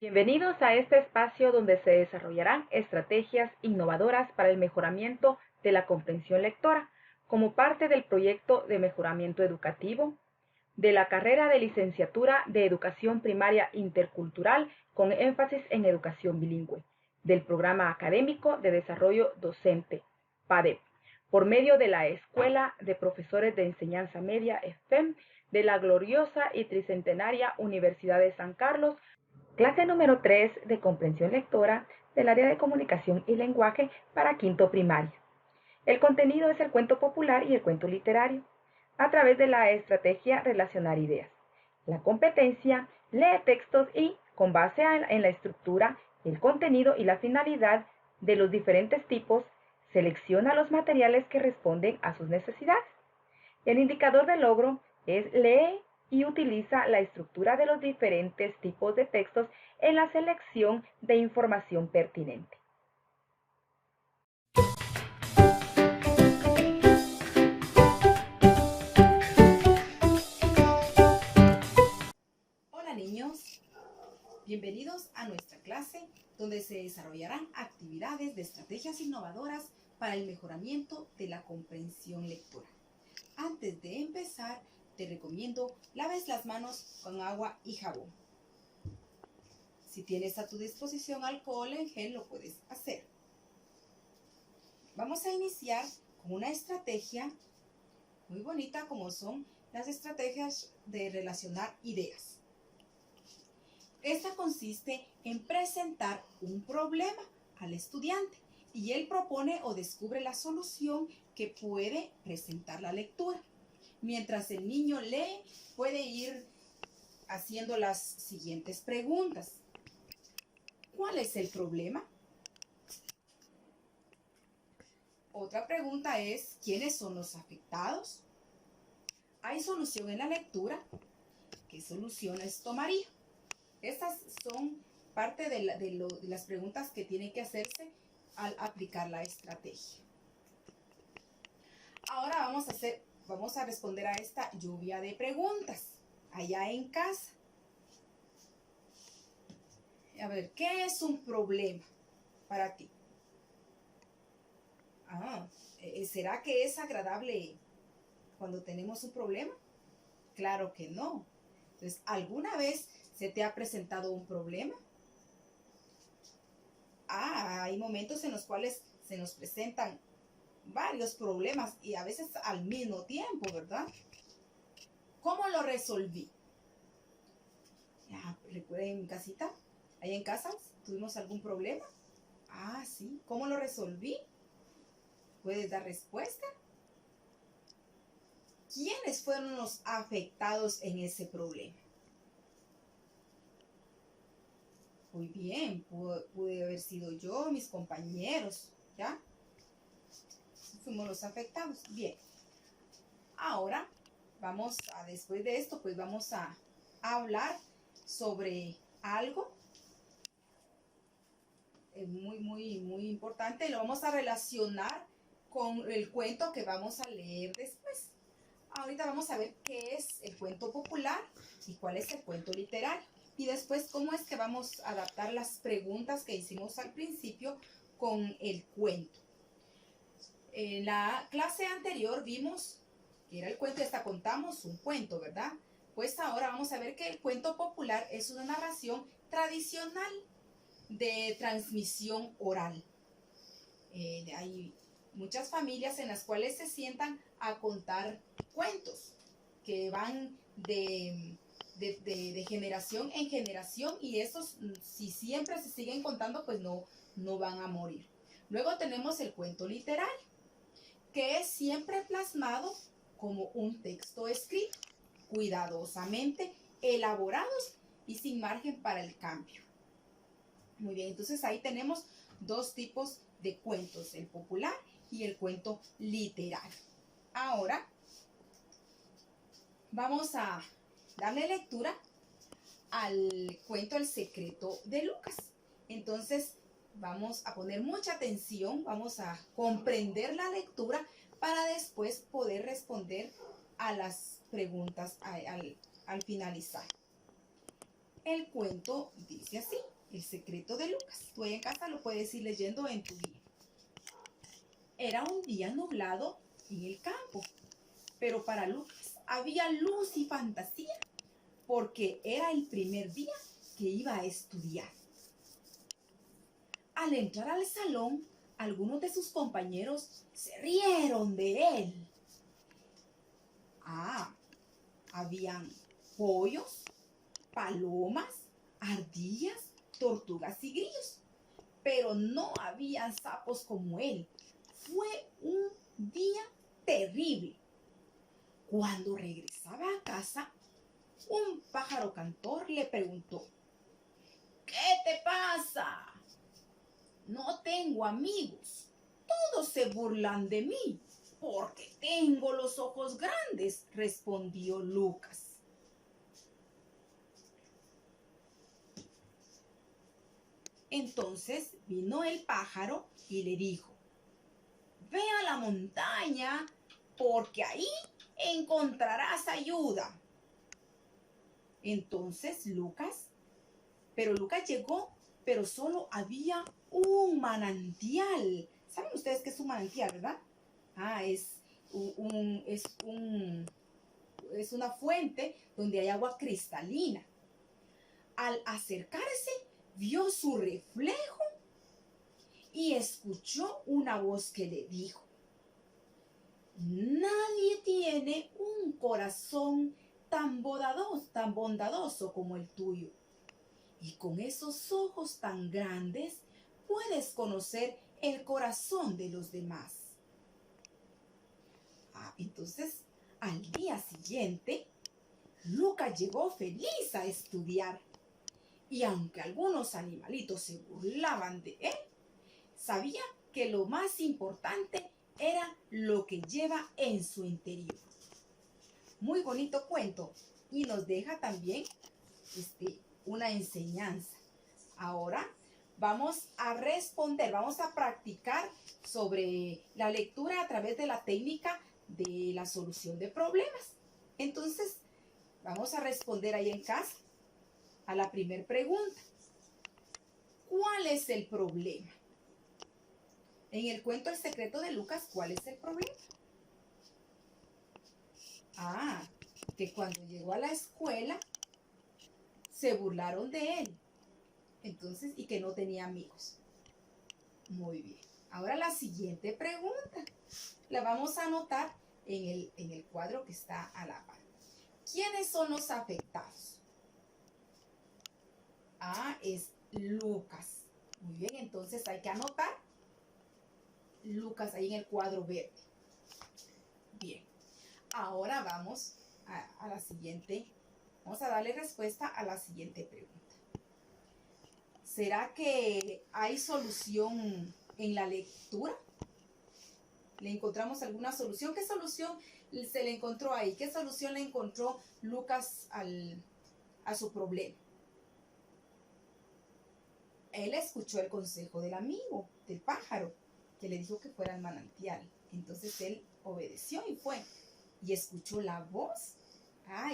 Bienvenidos a este espacio donde se desarrollarán estrategias innovadoras para el mejoramiento de la comprensión lectora como parte del proyecto de mejoramiento educativo de la carrera de licenciatura de Educación Primaria Intercultural con énfasis en educación bilingüe del Programa Académico de Desarrollo Docente, PADEP, por medio de la Escuela de Profesores de Enseñanza Media, EFEM, de la gloriosa y tricentenaria Universidad de San Carlos. Clase número 3 de comprensión lectora del área de comunicación y lenguaje para quinto primaria. El contenido es el cuento popular y el cuento literario, a través de la estrategia relacionar ideas. La competencia lee textos y, con base en la estructura, el contenido y la finalidad de los diferentes tipos, selecciona los materiales que responden a sus necesidades. El indicador de logro es lee y utiliza la estructura de los diferentes tipos de textos en la selección de información pertinente. Hola niños, bienvenidos a nuestra clase donde se desarrollarán actividades de estrategias innovadoras para el mejoramiento de la comprensión lectora. Antes de empezar, te recomiendo laves las manos con agua y jabón. Si tienes a tu disposición alcohol en gel, lo puedes hacer. Vamos a iniciar con una estrategia muy bonita como son las estrategias de relacionar ideas. Esta consiste en presentar un problema al estudiante y él propone o descubre la solución que puede presentar la lectura. Mientras el niño lee, puede ir haciendo las siguientes preguntas. ¿Cuál es el problema? Otra pregunta es, ¿quiénes son los afectados? ¿Hay solución en la lectura? ¿Qué soluciones tomaría? Estas son parte de las preguntas que tiene que hacerse al aplicar la estrategia. Ahora vamos a responder a esta lluvia de preguntas allá en casa. A ver, ¿qué es un problema para ti? ¿Será que es agradable cuando tenemos un problema? Claro que no. Entonces, ¿alguna vez se te ha presentado un problema? Hay momentos en los cuales se nos presentan varios problemas y a veces al mismo tiempo, ¿verdad? ¿Cómo lo resolví? ¿Recuerden en casita? ¿Ahí en casa tuvimos algún problema? Sí. ¿Cómo lo resolví? ¿Puedes dar respuesta? ¿Quiénes fueron los afectados en ese problema? Muy bien, pude haber sido yo, mis compañeros, ¿ya? Fuimos los afectados. Bien. Ahora, después de esto, pues vamos a hablar sobre algo muy importante. Lo vamos a relacionar con el cuento que vamos a leer después. Ahorita vamos a ver qué es el cuento popular y cuál es el cuento literario. Y después cómo es que vamos a adaptar las preguntas que hicimos al principio con el cuento. En la clase anterior vimos que era el cuento y hasta contamos un cuento, ¿verdad? Pues ahora vamos a ver que el cuento popular es una narración tradicional de transmisión oral. Hay muchas familias en las cuales se sientan a contar cuentos que van de generación en generación y estos, si siempre se siguen contando, pues no van a morir. Luego tenemos el cuento literario, que es siempre plasmado como un texto escrito, cuidadosamente elaborados y sin margen para el cambio. Muy bien, entonces ahí tenemos dos tipos de cuentos, el popular y el cuento literario. Ahora vamos a darle lectura al cuento El secreto de Lucas. Entonces vamos a poner mucha atención, vamos a comprender la lectura para después poder responder a las preguntas al finalizar. El cuento dice así, El secreto de Lucas. Tú ahí en casa lo puedes ir leyendo en tu guía. Era un día nublado en el campo, pero para Lucas había luz y fantasía, porque era el primer día que iba a estudiar. Al entrar al salón, algunos de sus compañeros se rieron de él. Habían pollos, palomas, ardillas, tortugas y grillos, pero no habían sapos como él. Fue un día terrible. Cuando regresaba a casa, un pájaro cantor le preguntó: ¿qué te pasa? No tengo amigos. Todos se burlan de mí porque tengo los ojos grandes, respondió Lucas. Entonces vino el pájaro y le dijo: ve a la montaña porque ahí encontrarás ayuda. Entonces Lucas llegó, pero solo había un manantial. ¿Saben ustedes qué es un manantial, verdad? Es una fuente donde hay agua cristalina. Al acercarse, vio su reflejo y escuchó una voz que le dijo: nadie tiene un corazón tan bondadoso como el tuyo. Y con esos ojos tan grandes puedes conocer el corazón de los demás. Entonces, al día siguiente, Lucas llegó feliz a estudiar. Y aunque algunos animalitos se burlaban de él, sabía que lo más importante era lo que lleva en su interior. Muy bonito cuento, y nos deja también una enseñanza. Ahora vamos a responder, vamos a practicar sobre la lectura a través de la técnica de la solución de problemas. Entonces, vamos a responder ahí en casa a la primera pregunta. ¿Cuál es el problema? En el cuento El secreto de Lucas, ¿cuál es el problema? Que cuando llegó a la escuela se burlaron de él. Entonces, y que no tenía amigos. Muy bien. Ahora la siguiente pregunta la vamos a anotar en el cuadro que está a la par. ¿Quiénes son los afectados? Es Lucas. Muy bien, entonces hay que anotar Lucas ahí en el cuadro verde. Bien. Ahora vamos a la siguiente. Vamos a darle respuesta a la siguiente pregunta. ¿Será que hay solución en la lectura? ¿Le encontramos alguna solución? ¿Qué solución se le encontró ahí? ¿Qué solución le encontró Lucas a su problema? Él escuchó el consejo del amigo, del pájaro, que le dijo que fuera al manantial. Entonces él obedeció y fue. Y escuchó la voz.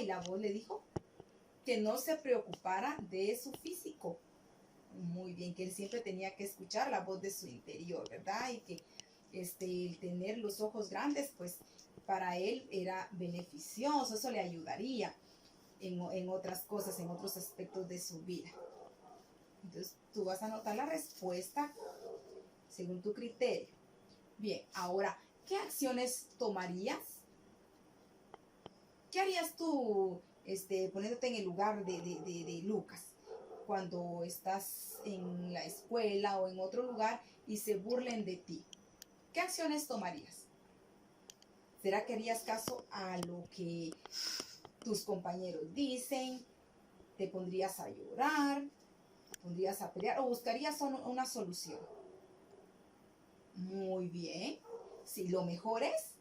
Y la voz le dijo que no se preocupara de su físico. Muy bien, que él siempre tenía que escuchar la voz de su interior, ¿verdad? Y que el tener los ojos grandes, pues para él era beneficioso, eso le ayudaría en otras cosas, en otros aspectos de su vida. Entonces tú vas a anotar la respuesta según tu criterio. Bien, ahora, ¿qué acciones tomarías? ¿Qué harías tú poniéndote en el lugar de Lucas cuando estás en la escuela o en otro lugar y se burlen de ti? ¿Qué acciones tomarías? ¿Será que harías caso a lo que tus compañeros dicen? ¿Te pondrías a llorar? ¿Te pondrías a pelear? ¿O buscarías una solución? Muy bien. Sí, lo mejor es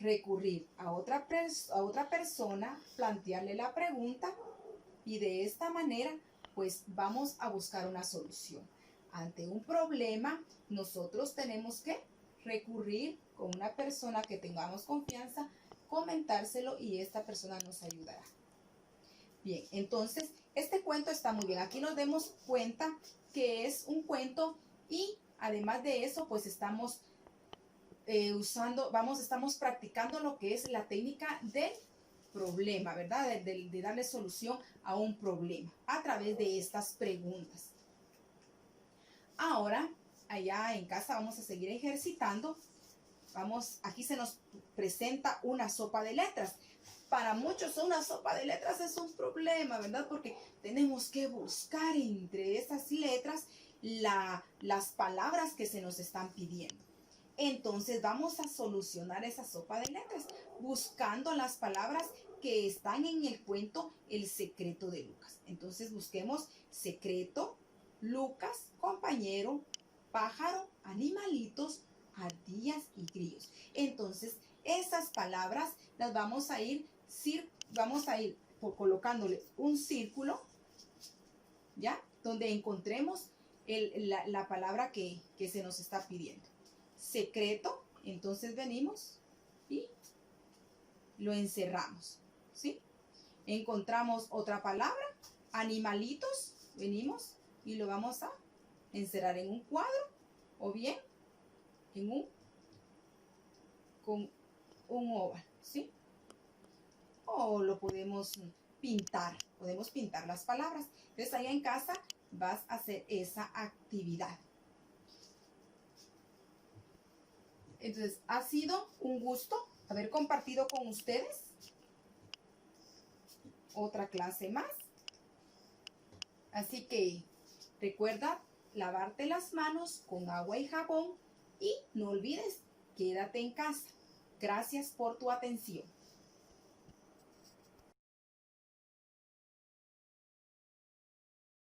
recurrir a otra persona, plantearle la pregunta y de esta manera pues vamos a buscar una solución. Ante un problema nosotros tenemos que recurrir con una persona que tengamos confianza, comentárselo y esta persona nos ayudará. Bien, entonces Este cuento está muy bien. Aquí nos demos cuenta que es un cuento y además de eso, pues estamos estamos practicando lo que es la técnica del problema, ¿verdad? De darle solución a un problema a través de estas preguntas. Ahora, allá en casa vamos a seguir ejercitando. Aquí se nos presenta una sopa de letras. Para muchos una sopa de letras es un problema, ¿verdad? Porque tenemos que buscar entre esas letras las palabras que se nos están pidiendo. Entonces vamos a solucionar esa sopa de letras buscando las palabras que están en el cuento El secreto de Lucas. Entonces busquemos secreto, Lucas, compañero, pájaro, animalitos, ardillas y grillos. Entonces esas palabras las vamos a ir colocándole un círculo, ¿ya? Donde encontremos la palabra que se nos está pidiendo. Secreto, entonces venimos y lo encerramos, ¿sí? Encontramos otra palabra, animalitos, venimos y lo vamos a encerrar en un cuadro o bien con un óvalo, ¿sí? O lo podemos pintar las palabras. Entonces allá en casa vas a hacer esa actividad. Entonces, ha sido un gusto haber compartido con ustedes otra clase más. Así que recuerda lavarte las manos con agua y jabón y no olvides, quédate en casa. Gracias por tu atención.